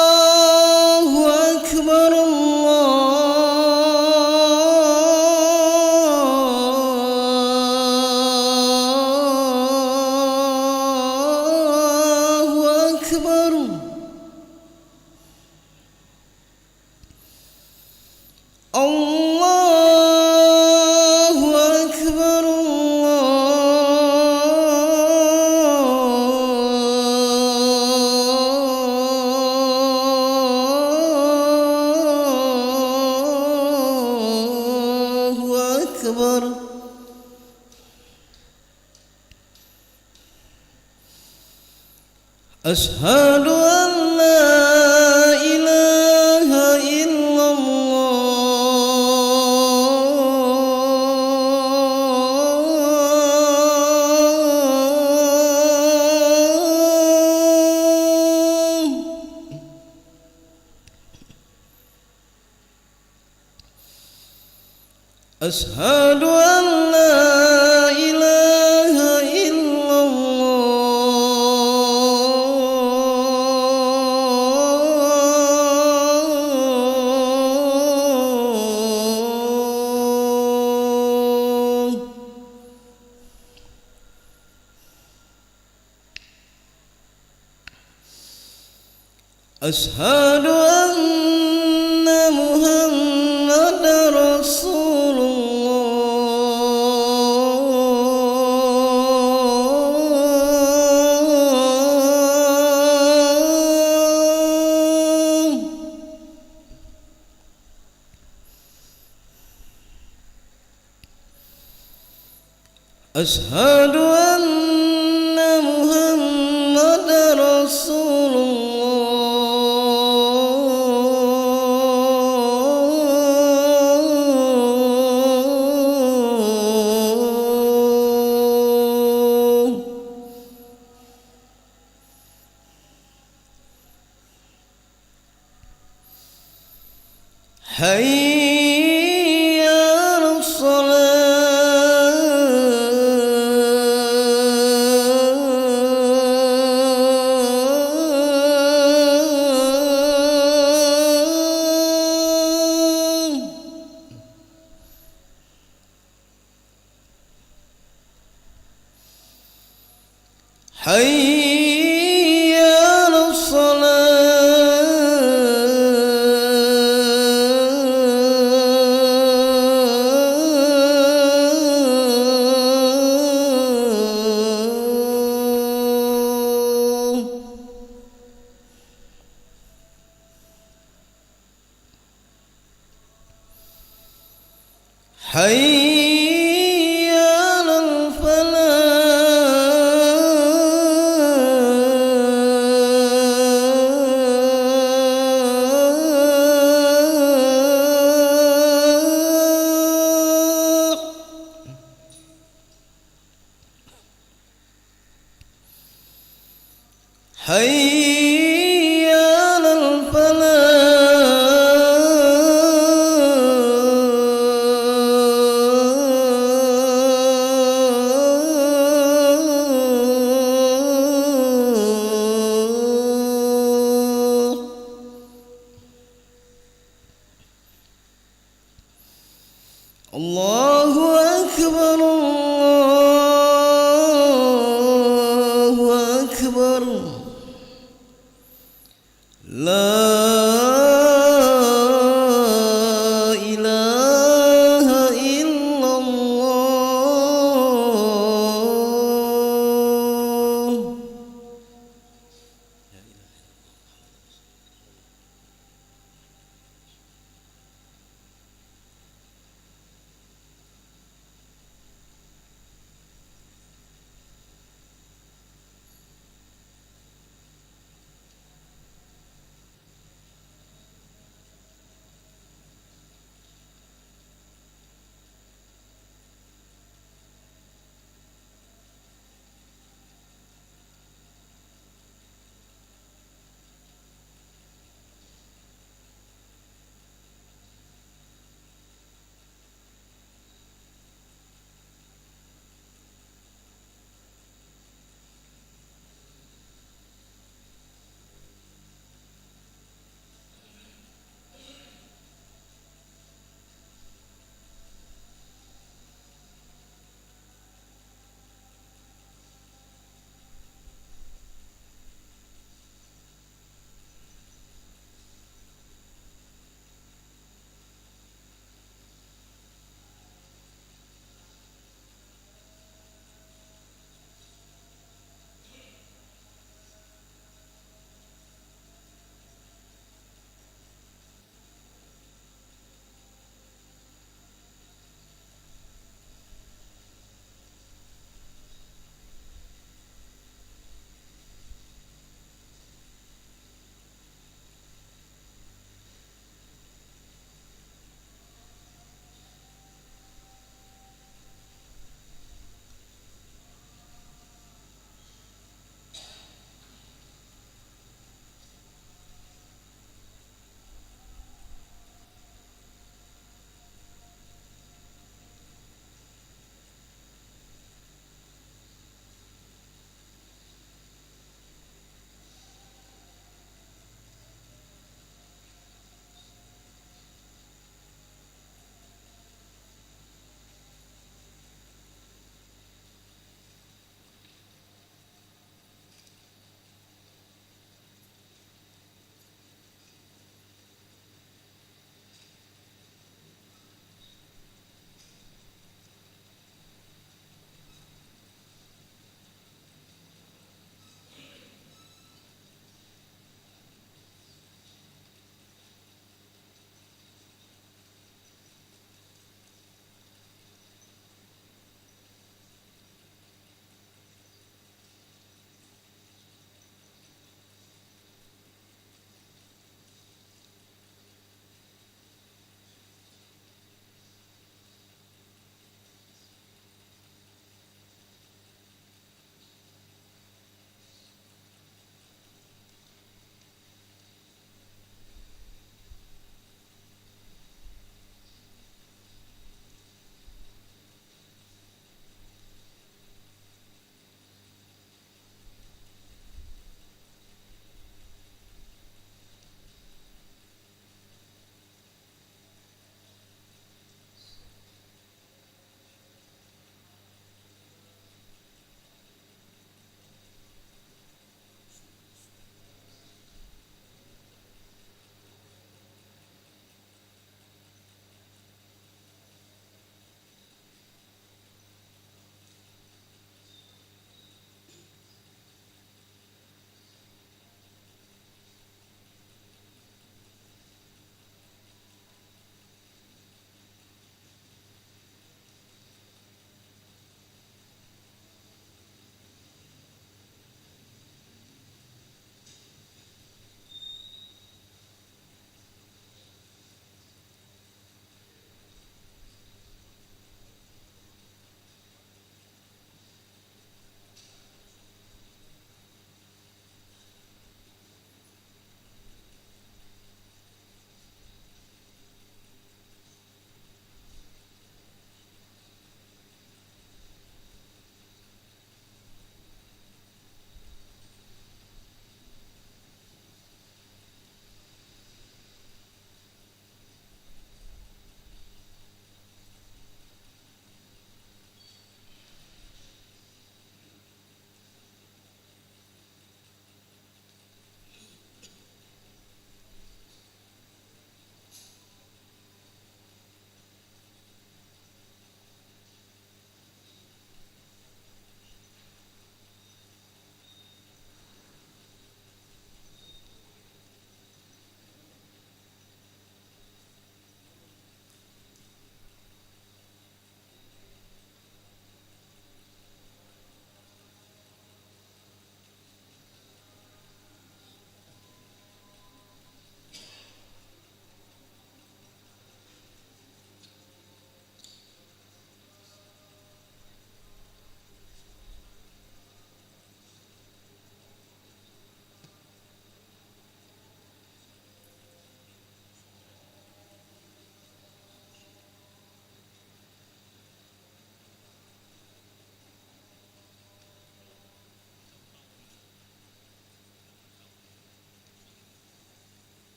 الله أكبر الله أكبر الله أكبر الله أكبر أشهد أن لا إله إلا الله أشهد أن لا إله إلا الله أشهد أن محمدا رسول الله أشهد أن محمدا رسول الله حي على الصلاة حي على الصلاة حي على الفلاح حي على الفلاح الله أكبر الله أكبر لا إله إلا الله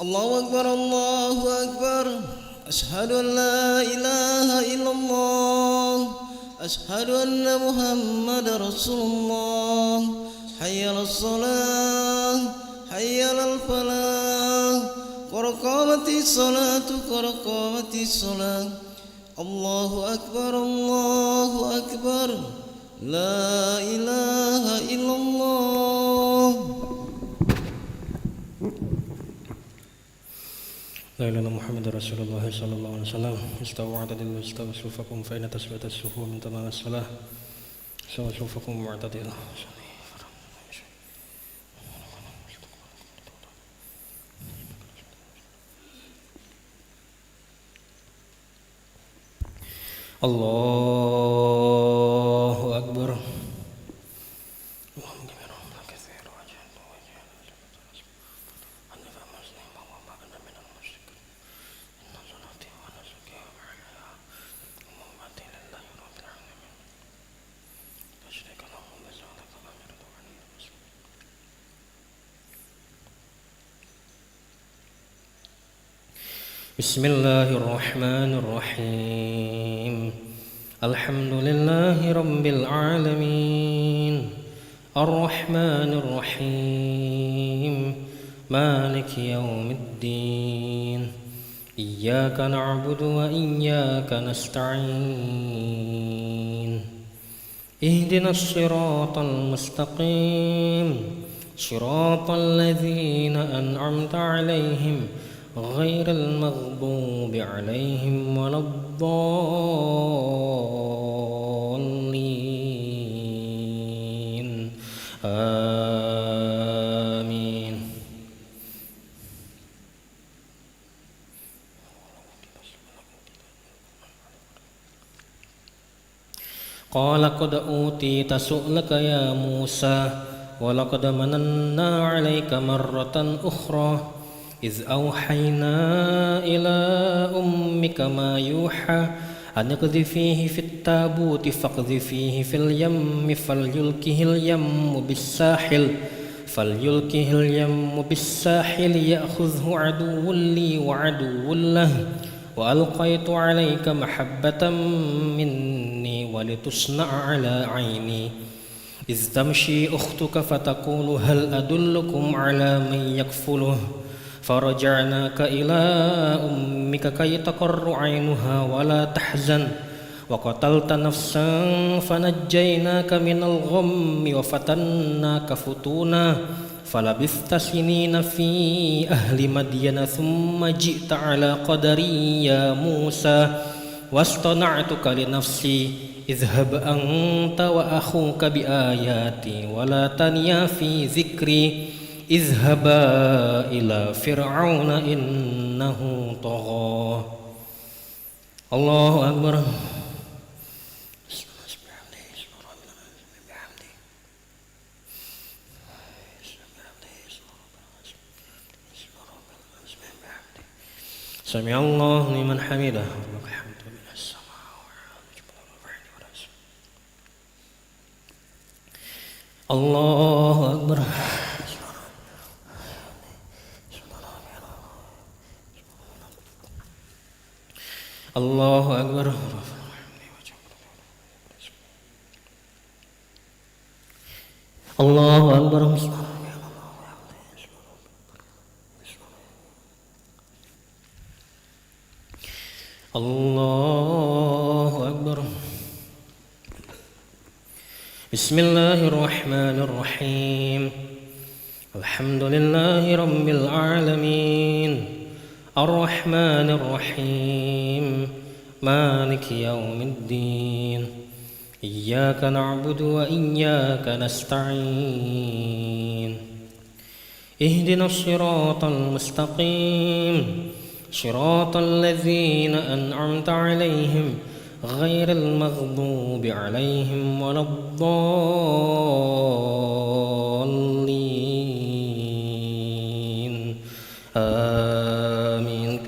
الله أكبر الله أكبر أشهد أن لا إله إلا الله أشهد أن محمد رسول الله حي على الصلاة حي على الفلاح قد قامت الصلاة قد قامت الصلاة الله أكبر الله أكبر لا إله إلا الله لا إله إلا محمد رسول الله صلى الله عليه وسلم استووا اعتدلوا استووا صفوفكم فإن تسوية الصفوف من تمام الصلاة استووا صفوفكم معتدلا الله أكبر بسم الله الرحمن الرحيم الحمد لله رب العالمين الرحمن الرحيم مالك يوم الدين إياك نعبد وإياك نستعين اهدنا الصراط المستقيم صراط الذين أنعمت عليهم غير المغضوب عليهم ولا الضالين آمين قال قد أوتيت سؤلك يا موسى ولقد مننا عليك مرة أخرى إذ أوحينا إلى أمك ما يوحى أن اقذفيه في التابوت فاقذفيه في اليم فليلقه اليم بالساحل يأخذه عدو لي وعدو له وألقيت عليك محبة مني ولتصنع على عيني إذ تمشي أختك فتقول هل أدلكم على من يكفله فرجعناك إلى أمك كي تقر عينها ولا تحزن وقتلت نفسا فنجيناك من الغم وفتناك فتونا فلبثت سنين في أهل مدين ثم جئت على قدري يا موسى واصطنعتك لنفسي اذهب أنت وأخوك بآياتي ولا تنيا في ذكري اذهبا إلى فرعون إنه طغى الله أكبر سمع الله لمن حمده الله أكبر الله أكبر الله أكبر الله أكبر بسم الله الرحمن الرحيم الحمد لله رب العالمين الرحمن الرحيم مالك يوم الدين إياك نعبد وإياك نستعين اهدنا الصراط المستقيم صراط الذين أنعمت عليهم غير المغضوب عليهم ولا الضالين آمين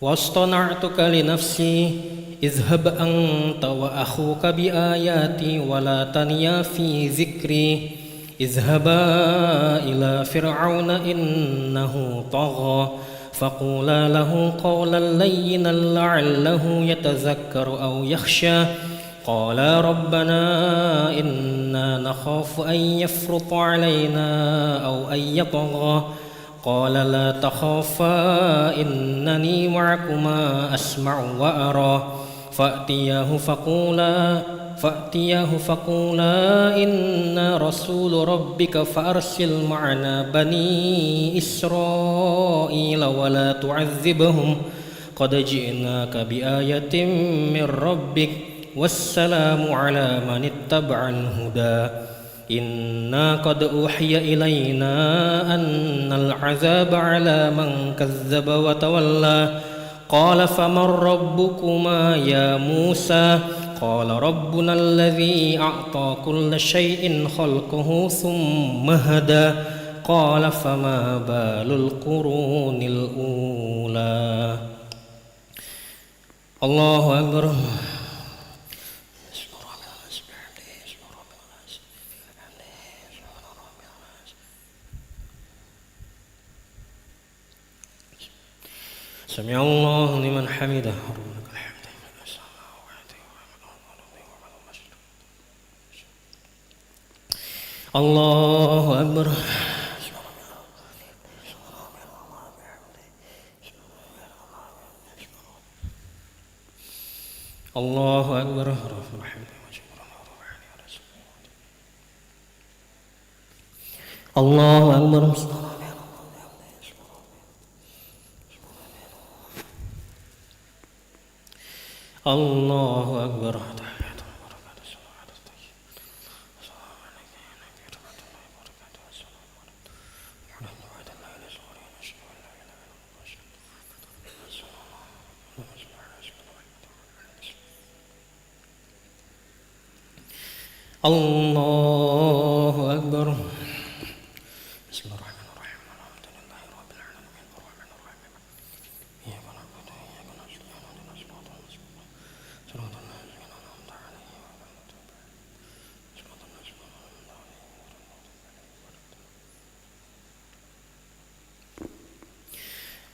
واصطنعتك لنفسي اذهب أنت وأخوك بآياتي ولا تنيا في ذكري اذهبا إلى فرعون إنه طغى فقولا له قولا لينا لعله يتذكر أو يخشى قالا ربنا إنا نخاف أن يفرط علينا أو أن يطغى قال لا تخافا إنني معكما أسمع وأرى فأتياه فقولا إنا رسول ربك فأرسل معنا بني إسرائيل ولا تعذبهم قد جئناك بآية من ربك والسلام على من اتبع الهدى إنا قد أوحي إلينا أن العذاب على من كذب وتولى قال فمن ربكما يا موسى قال ربنا الذي أعطى كل شيء خلقه ثم هدى قال فما بال القرون الأولى الله أكبر سمع الله لمن حمده الله أكبر الله أكبر الله أكبر الله أكبر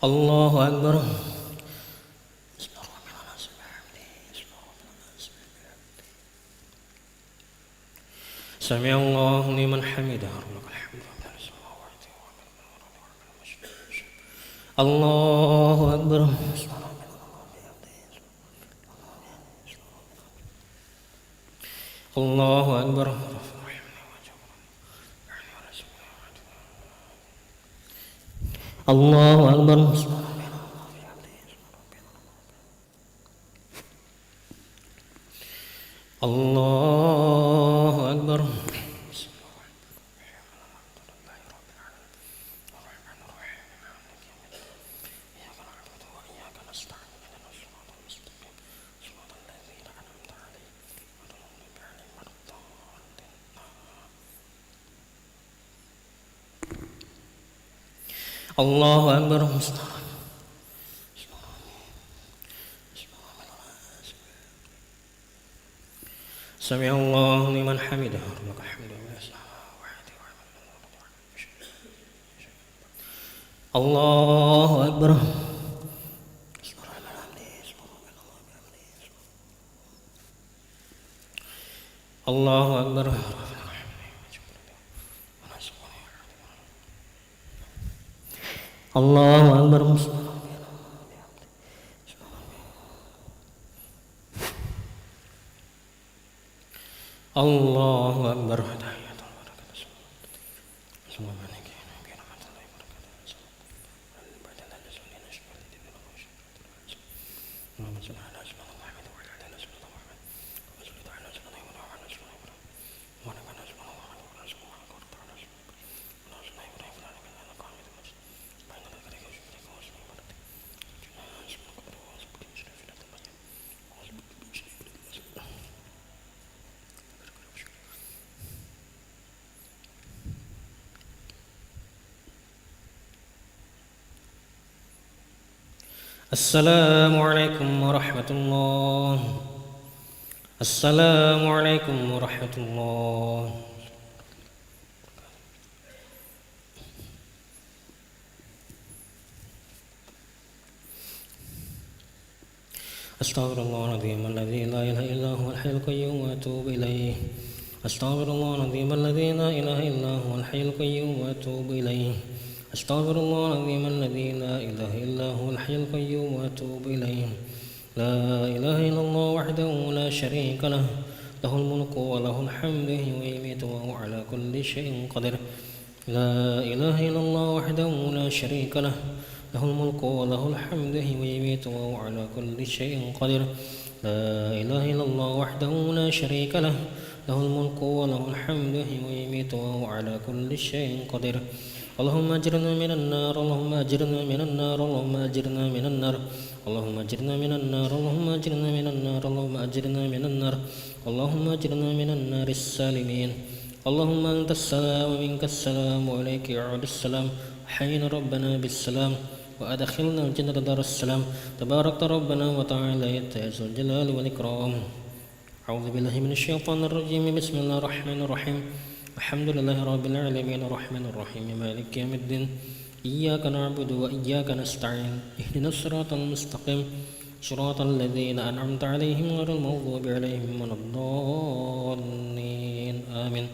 الله أكبر بسم الله الرحمن الرحيم الحمد لله رب العالمين الرحمن الرحيم إياك نعبد وإياك نستعين اهدنا الصراط المستقيم صراط الذين أنعمت عليهم الله أكبر سمع الله لمن حمده الله أكبر الله أكبر الله أكبر الله أكبر الله أكبر سمع الله لمن حمده الله أكبر الله أكبر الله أكبر الله أكبر السلام عليكم ورحمة الله. السلام عليكم ورحمة الله. أستغفر الله العظيم الذي لا إله إلا هو الحي القيوم وأتوب إليه. أستغفر الله العظيم الذي لا إله إلا هو الحي القيوم وأتوب إليه. أستغفر الله العظيم الذي لا إله إلا هو الحي القيوم وأتوب إليه. لا إله إلا الله وحده لا شريك له، له الملك وله الحمد ويميت وهو على كل شيء قدير. لا إله إلا الله وحده لا شريك له، له الملك وله الحمد ويميت وهو على كل شيء قدير. لا إله إلا الله وحده لا شريك له، له الملك وله الحمد ويميت وهو على كل شيء قدير. اللهم أجرنا من النار، اللهم أجرنا من النار، اللهم أجرنا من النار، اللهم أجرنا من النار، اللهم أجرنا من النار، اللهم أجرنا من النار، اللهم أجرنا من النار السالمين. اللهم أنت السلام ومنك السلام وإليك يعود السلام. حين ربنا بالسلام وأدخلنا الجنة دار السلام. تباركت ربنا وتعالى يا ذو الجلال والإكرام. أعوذ بالله من الشيطان الرجيم. بسم الله الرحمن الرحيم. الحمد لله رب العالمين الرحمن الرحيم مالك يوم الدين. إياك نعبد وإياك نستعين. اهدنا الصراط المستقيم صراط الذين أنعمت عليهم غير المغضوب عليهم ولا الضالين آمين.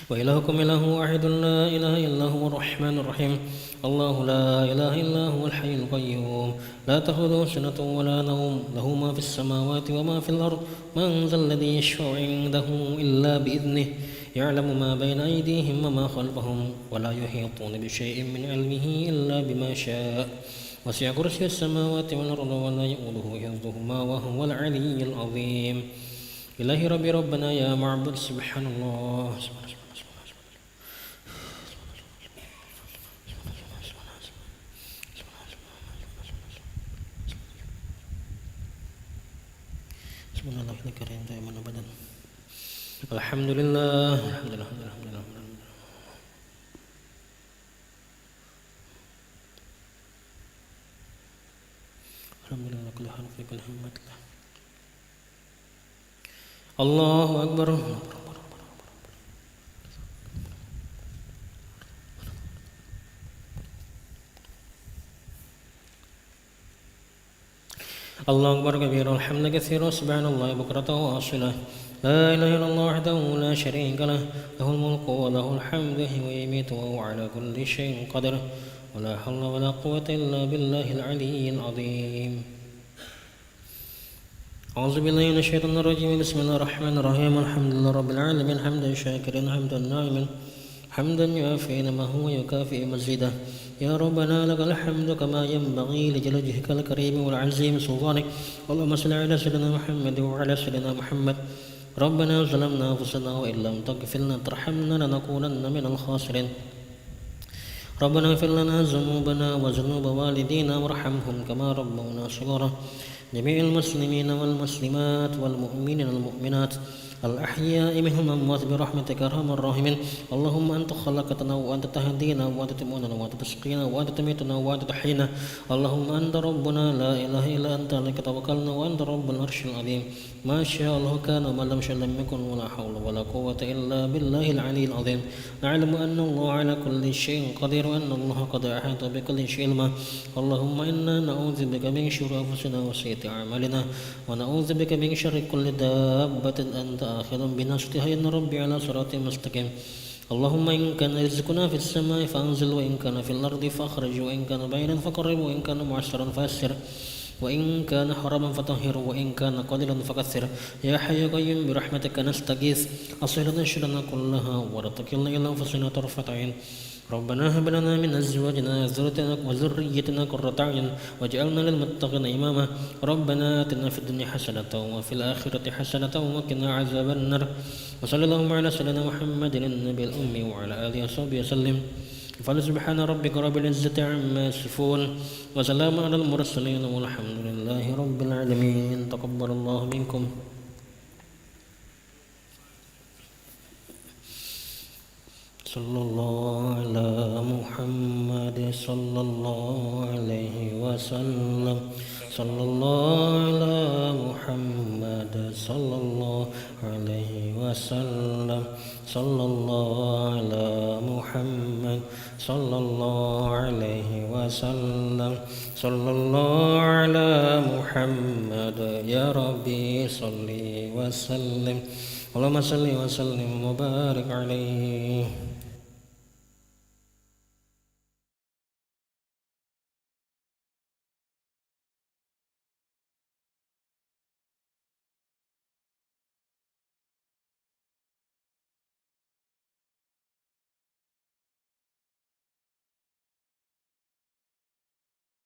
وإلهكم إله واحد لا إله إلا هو الرحمن الرحيم. الله لا إله إلا هو الحي القيوم لا تأخذه سنة ولا نوم، له ما في السماوات وما في الأرض. من ذا الذي يشفع عنده إلا بإذنه، يعلم ما بين أيديهم وما خلفهم، ولا يحيطون بشيء من علمه إلا بما شاء. وسع كرسي السماوات والأرض ولا يؤوده حفظهما وهو العلي العظيم. إله ربي ربنا يا معبد سبحان الله. بسم الله الكريم دائما أبدا. الحمد لله الحمد لله الحمد لله الحمد لله الحمد لله كل حال في كل همة له. الله أكبر. الله أكبر كبيرا الحمد كثيرا سبحان الله بكرة وأصيلا. لا إله إلا الله وحده لا شريك له، له الملك وله الحمد ويميت وهو على كل شيء قدير. ولا حول ولا قوة إلا بالله العلي العظيم. أعوذ بالله من الشيطان الرجيم. بسم الله الرحمن الرحيم. الحمد لله رب العالمين حمدا شاكرا حمدا ناعما حمدا يوافي ما هو يكافئ مزيدا. يا ربنا لك الحمد كما ينبغي لجل وجهك الكريم والعظيم سلطانك. اللهم صل على سيدنا محمد وعلى سيدنا محمد. ربنا ظلمنا أنفسنا وإن لم تغفر لنا وترحمنا لنكونن من الخاسرين. ربنا اغفر لنا ذنوبنا وذنوب والدينا وارحمهم كما ربونا صغارا. جميع المسلمين والمسلمات والمؤمنين والمؤمنات الأحياء منهم الأموات برحمتك أرحم الراحمين. اللهم أنت خلقتنا وأنت تهدينا وأنت تموننا وأنت تسقينا وأنت تميتنا وأنت تحيينا. اللهم أنت ربنا لا إله إلا أنت عليك توكلنا وأنت رب العرش العظيم. ما شاء الله كان وما لم يشاء لم يكن ولا حول ولا قوة إلا بالله العلي العظيم. نعلم أن الله على كل شيء قدير وأن الله قد أحاط بكل شيء علما. اللهم إنا نعوذ بك من شرور أنفسنا وسيئات أعمالنا ونعوذ بك من شر كل دابة أنت آخذ بناصيتها إن ربي على صراط مستقيم. اللهم إن كان رزقنا في السماء فأنزل، وإن كان في الأرض فأخرج، وإن كان بعيدا فقرب، وإن كان معسرا فيسر، وإن كان حراما فطهر، وإن كان قليلا فكثر. يا حي يا قيوم برحمتك نستغيث. أصلح لنا شرنا كلها ولا تكلنا إلى أنفسنا طرفة عين. ربنا هب لنا من أزواجنا وذريتنا قرة أعين واجعلنا للمتقين إماما. ربنا آتنا في الدنيا حسنة وفي الآخرة حسنة وقنا عذاب النار. وصلى اللهم على سيدنا محمد النبي الأمي وعلى آله وصحبه وسلم. فسبحان ربك رب العزة عما يصفون وسلام على المرسلين والحمد لله رب العالمين. تقبل الله منكم. صلى الله على محمد صلى الله عليه وسلم صلى الله على محمد صلى الله عليه وسلم صلى الله على محمد صلى الله عليه وسلم صلى الله على محمد يا ربي صل وسلم اللهم صل وسلم وبارك عليه.